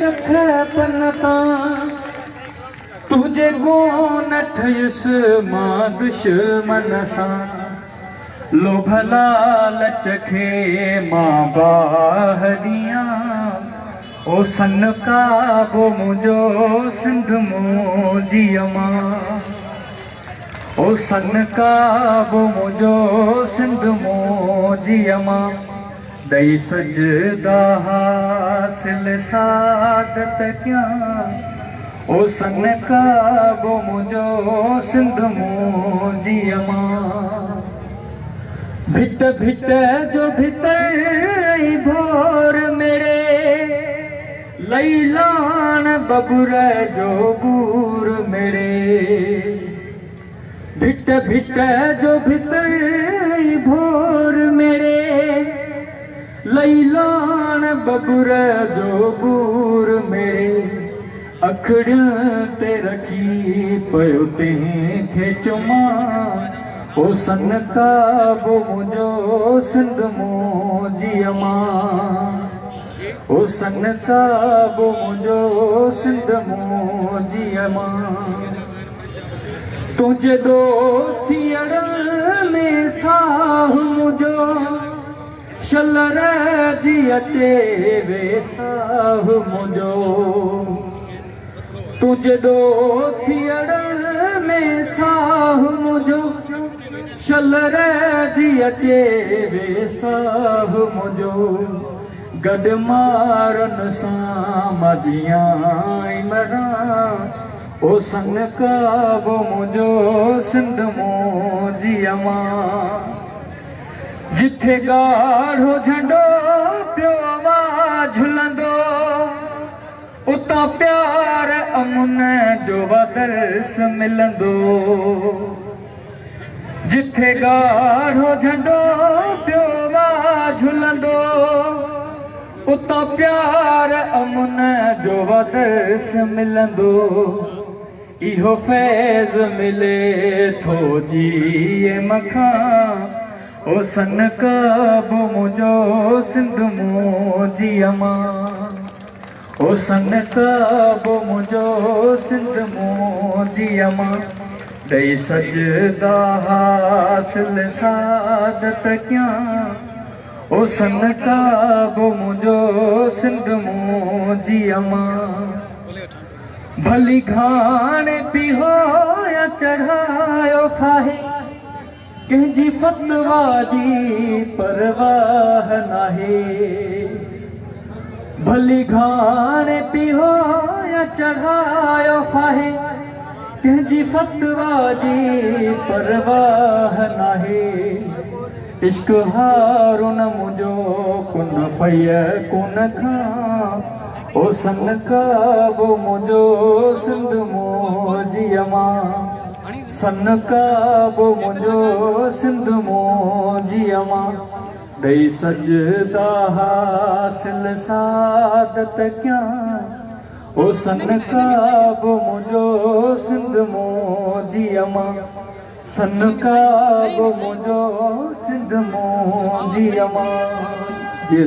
डखे पनता तुझे को न ठयुस मां दुश्मन सा लोभ लालच खे मां बाहरियां ओ सन काबो मुझो सिंध मुंजी मां ओ सन काबो मुझो सिंध मुंजी मां दई सजदा हासिल सादत क्या ओ सन काबो मुझो सिंध मुंजी मां भिट भिट जो भितर भोर मेरे लैलान बबुर जो बूर मेरे भिट भिट जो भितर भोर मेरे लैलान बबुर जो बूर मेरे अखड़ियों ते रखी पयो तंहिंखे चुमां ओ सन काबो मुझो सिंध मुंजी मां ओ सन काबो मुझो सिंध मुंजी मां तुझे दो थियड़ में साह मुझो शलर जी अचे वे साह मुझो तुझे दो थियड़ में साह मुझो शलर जी अचे वे साह मुझो गॾु मारन सां मजियां मरां ओ सन काबो मुझो सिंध मुंजी मां जिथे गाढ़ो झंडो पियो आवाज़ झुलंदो उतां प्यार अमुन जो वदर्स मिलंदो जिथे गाढ़ो झंडो पियो आवाज़ झुलंदो उतां प्यार अमुन जो वदर्स मिलंदो इहो फैज़ मिले थो जीए मखां ओ सन काबो मुझो सिंध मुंजी मां ओ सन काबो मुझो सिंध मुंजी मां दई सजदा हासिल सादत क्या ओ सन काबो मुझो सिंध मुंजी मां भली घाण पी हो या चढ़ायो फाहे कंहिंजी फतवा जी परवाह नाहे भली घाण पी हो या चढ़ायो फाहे कंहिंजी फतवा जी परवाह नाहे इश्क हारुन मुझो कुन फय कुन खां ओ सन काबो मुझो सिंध मुंजी मां सन काबो मुझो सिंध मुंजी मां दई सजदा हासिल सादत क्या ओ सन काबो मुझो सिंध मुंजी मां सन काबो मुझो सिंध मुंजी मां जी